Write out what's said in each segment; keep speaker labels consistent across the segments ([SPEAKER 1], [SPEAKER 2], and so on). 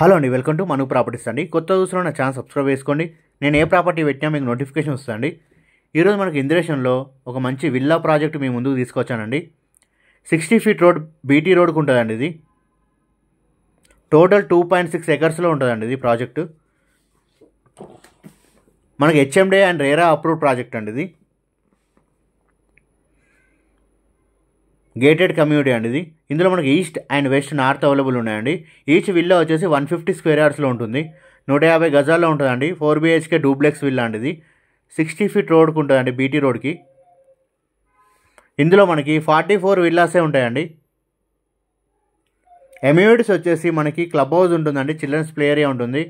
[SPEAKER 1] Hello అండి, welcome to Manu properties అండి. కొత్త చూసిన నా ఛానల్ సబ్స్క్రైబ్ చేసుకోండి. నేను ఏ ప్రాపర్టీ పెట్టినా మీకు నోటిఫికేషన్ వస్తుందండి. ఈరోజు మనకి ఇంద్రేషన్లో ఒక మంచి విల్లా ప్రాజెక్ట్ మీ ముందుకు తీసుకొచ్చానండి. 60 ఫీట్ రోడ్ బీటీ రోడ్కు ఉంటుందండి. ఇది టోటల్ 2.6 ఎకర్స్లో ఉంటుందండి. ఇది ప్రాజెక్టు మనకి హెచ్ఎండే అండ్ రేరా అప్రూవ్డ్ ప్రాజెక్ట్ అండి. ఇది గేటెడ్ కమ్యూనిటీ అండి. ఇది ఇందులో మనకి east and west north available ఉన్నాయండి. ఈచ్ విల్లా వచ్చేసి 150 స్క్వేర్ యార్డ్స్లో ఉంటుంది. 150 గజాల్లో ఉంటుందండి. 4 BHK డూప్లెక్స్ విల్లా అండి. ఇది 60 ఫీట్ రోడ్కి ఉంటుందండి, బీటీ రోడ్కి. ఇందులో మనకి 44 విల్లాసే ఉంటాయండి. ఎమ్యూనిటీస్ వచ్చేసి మనకి క్లబ్ హౌస్ ఉంటుందండి, చిల్డ్రన్స్ ప్లే ఏరియా ఉంటుంది,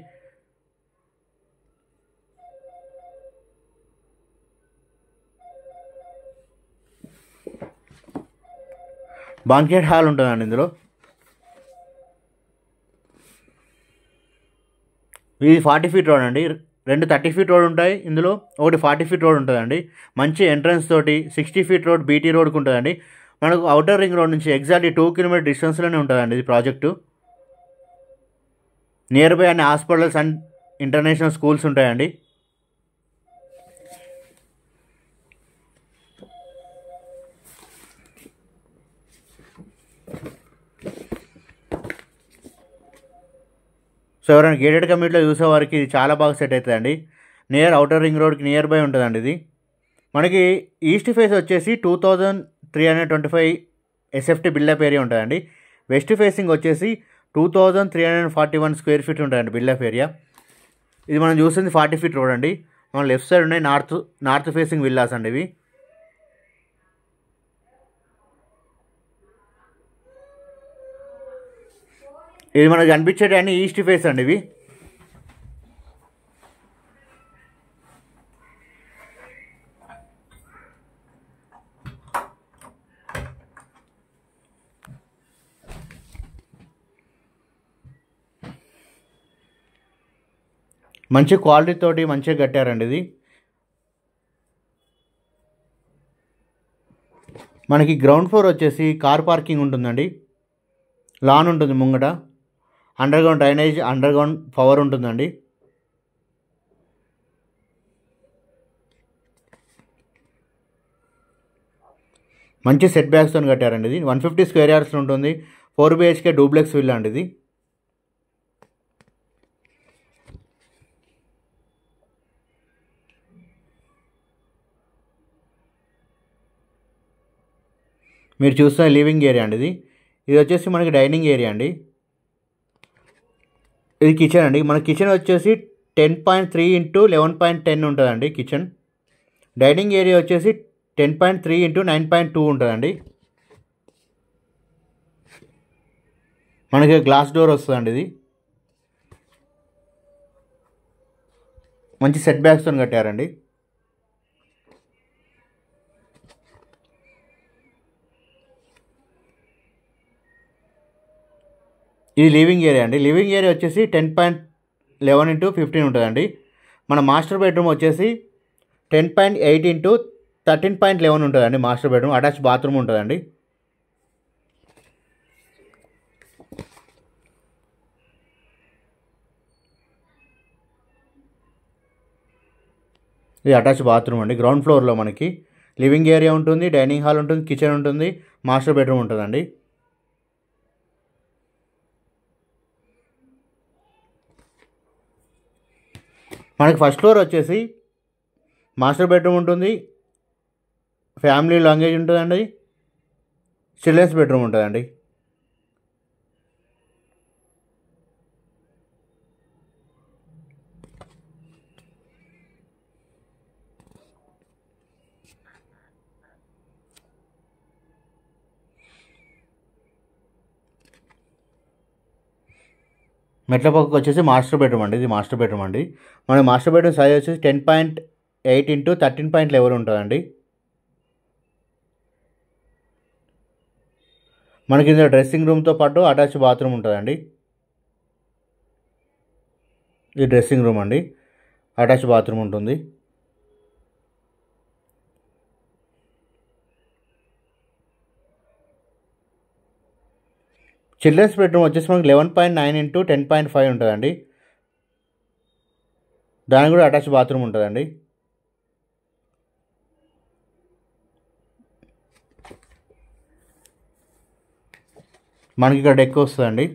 [SPEAKER 1] బాంకెట్ హాల్ ఉంటుందండి. ఇందులో ఇది 40 ఫీట్ రోడ్ అండి. 2 30 ఫీట్ రోడ్ ఉంటాయి, ఇందులో ఒకటి 40 ఫీట్ రోడ్ ఉంటుందండి. మంచి ఎంట్రన్స్ తోటి 60 ఫీట్ రోడ్ బీటీ రోడ్కి ఉంటుందండి. మనకు అవుటర్ రింగ్ రోడ్ నుంచి ఎగ్జాక్ట్లీ 2 కిలోమీటర్ డిస్టెన్స్లోనే ఉంటుందండి ఇది ప్రాజెక్టు. నియర్ బై అన్ని హాస్పిటల్స్ అండ్ ఇంటర్నేషనల్ స్కూల్స్ ఉంటాయండి. సో ఎవరైనా గేటెడ్ కమ్యూనిటీలో చూసే వారికి ఇది చాలా బాగా సెట్ అవుతుందండి. నియర్ అవుటర్ రింగ్ రోడ్కి నియర్ బై ఉంటుందండి. ఇది మనకి ఈస్ట్ ఫేస్ వచ్చేసి 2325 SFT బిల్డప్ ఏరియా ఉంటుందండి. వెస్ట్ ఫేసింగ్ వచ్చేసి 2341 స్క్వేర్ ఫీట్ ఉంటుందండి బిల్డప్ ఏరియా. ఇది మనం చూస్తుంది 40 ఫీట్ రోడ్ అండి. మన లెఫ్ట్ సైడ్ ఉన్నాయి నార్త్ ఫేసింగ్ విల్లాస్ అండి. ఇవి ఇది మనకు కనిపించేటి అన్ని ఈస్ట్ ఫేస్ అండి. ఇవి మంచి క్వాలిటీ తోటి మంచిగా కట్టారండి. ఇది మనకి గ్రౌండ్ ఫ్లోర్ వచ్చేసి కార్ పార్కింగ్ ఉంటుందండి. లాన్ ఉంటుంది ముంగట. Under ground drainage, under ground power ఉంటుందండి. మంచి సెట్ బ్యాక్స్తో కట్టారండి. ఇది 150 స్క్వేర్ యార్డ్స్లో ఉంటుంది. 4 BHK డూప్లెక్స్ విల్లా అండి. ఇది మీరు చూస్తున్న లివింగ్ ఏరియా అండి. ఇది వచ్చేసి మనకి డైనింగ్ ఏరియా అండి. ఇది కిచెన్ అండి. మన కిచెన్ వచ్చేసి 10.3 ఇంటూ 11.10 ఉంటుందండి కిచెన్. డైనింగ్ ఏరియా వచ్చేసి 10.3 ఇంటూ 9.2 ఉంటుందండి. మనకి గ్లాస్ డోర్ వస్తుందండి. ఇది మంచి సెట్ బ్యాక్స్తో కట్టారండి. ఇది లివింగ్ ఏరియా అండి. లివింగ్ ఏరియా వచ్చేసి 10.11 ఇంటూ 15 ఉంటుందండి. మన మాస్టర్ బెడ్రూమ్ వచ్చేసి 10.8 ఇంటూ 13.11 ఉంటుందండి. మాస్టర్ బెడ్రూమ్ అటాచ్ బాత్రూమ్ ఉంటుందండి. ఇది అటాచ్ బాత్రూమ్ అండి. గ్రౌండ్ ఫ్లోర్లో మనకి లివింగ్ ఏరియా ఉంటుంది, డైనింగ్ హాల్ ఉంటుంది, కిచెన్ ఉంటుంది, మాస్టర్ బెడ్రూమ్ ఉంటుందండి. మనకి ఫస్ట్ ఫ్లోర్ వచ్చేసి మాస్టర్ బెడ్రూమ్ ఉంటుంది, ఫ్యామిలీ లాంగేజ్ ఉంటుందండి, చిల్డ్రన్స్ బెడ్రూమ్ ఉంటుందండి. మెట్ల పక్కకు వచ్చేసి మాస్టర్ బెడ్రూమ్ అండి. ఇది మాస్టర్ బెడ్రూమ్ అండి. మన మాస్టర్ బెడ్రూమ్ సైజ్ వచ్చేసి 10.8 ఇంటూ 13.11 ఉంటుందండి. మనకి ఇందులో డ్రెస్సింగ్ రూమ్తో పాటు అటాచ్ బాత్రూమ్ ఉంటుందండి. ఇది డ్రెస్సింగ్ రూమ్ అండి, అటాచ్ బాత్రూమ్ ఉంటుంది. చిల్డ్రన్స్ బెడ్రూమ్ వచ్చేసి మనకి 11.9 ఇంటూ 10.5 ఉంటుందండి. దానికి కూడా అటాచ్ బాత్రూమ్ ఉంటుందండి. మనకి ఇక్కడ డెక్ వస్తుందండి.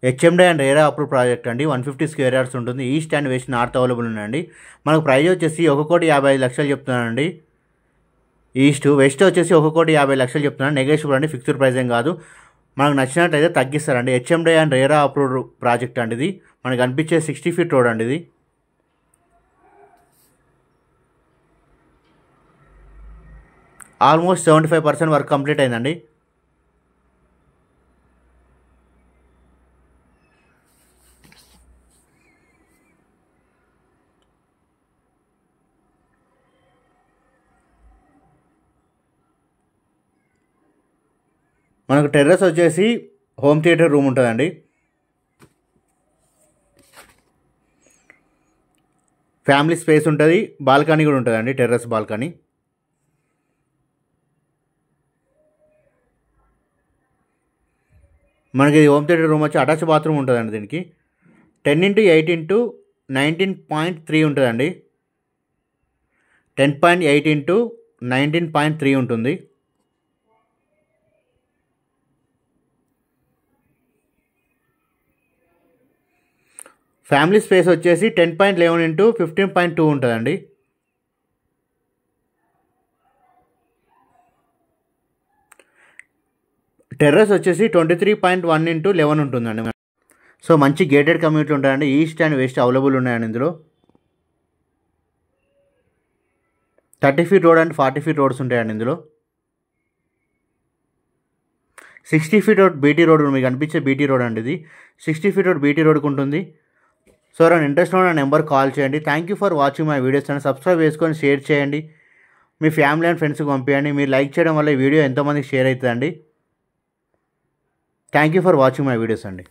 [SPEAKER 1] హెచ్ఎండే అండ్ రేరా అప్రూవ్ ప్రాజెక్ట్ అండి. 150 స్క్వేర్ యార్డ్స్ ఉంటుంది. East and west north available ఉన్నాయండి. మనకు ప్రైజ్ వచ్చేసి 1,55,00,000 చెప్తున్నానండి. ఈస్ట్ వెస్ట్ వచ్చేసి 1,50,00,000 చెప్తున్నాను. నెగోషియబుల్ అండి, ఫిక్స్డ్ ప్రైస్ ఏం కాదు. మనకు నచ్చినట్లయితే తగ్గిస్తారండి. HMDA and RERA approve project అండి ఇది. మనకు అనిపించే 60 ఫీట్ రోడ్ అండి ఇది. ఆల్మోస్ట్ 75% వర్క్ కంప్లీట్ అయిందండి. మనకు టెర్రస్ వచ్చేసి హోమ్ థియేటర్ రూమ్ ఉంటుందండి. ఫ్యామిలీ స్పేస్ ఉంటుంది. బాల్కనీ కూడా ఉంటుందండి, టెర్రస్ బాల్కనీ. మనకి హోమ్ థియేటర్ రూమ్ వచ్చి అటాచ్ బాత్రూమ్ ఉంటుందండి. దీనికి 10x8 ఇంటూ 19.3 ఉంటుందండి. 10.8 ఇంటూ 19.3 ఉంటుంది. ఫ్యామిలీ స్పేస్ వచ్చేసి 10.11 ఇంటూ 15.2 ఉంటుందండి. టెర్రస్ వచ్చేసి 23.1 ఇంటూ 11 ఉంటుందండి. సో మంచి గేటెడ్ కమ్యూనిటీ ఉంటాయండి. ఈస్ట్ అండ్ వెస్ట్ అవైలబుల్ ఉన్నాయండి ఇందులో. 30 feet road and 40 feet roads ఉంటాయండి ఇందులో. 60 ఫీట్ రోడ్ బీటీ రోడ్ మీకు అనిపించే బీటీ రోడ్ అండి ఇది. 60 ఫీట్ రోడ్ బీటీ రోడ్కి ఉంటుంది. సో ఎవరైనా ఇంట్రెస్ట్ ఉన్న నెంబర్ కాల్ చేయండి. Thank you for watching my videos అని సబ్స్క్రైబ్ చేసుకొని షేర్ చేయండి. మీ ఫ్యామిలీ అండ్ ఫ్రెండ్స్కి పంపించండి. మీరు లైక్ చేయడం వల్ల ఈ వీడియో ఎంతోమందికి షేర్ అవుతుందండి. Thank you for watching my videos అండి.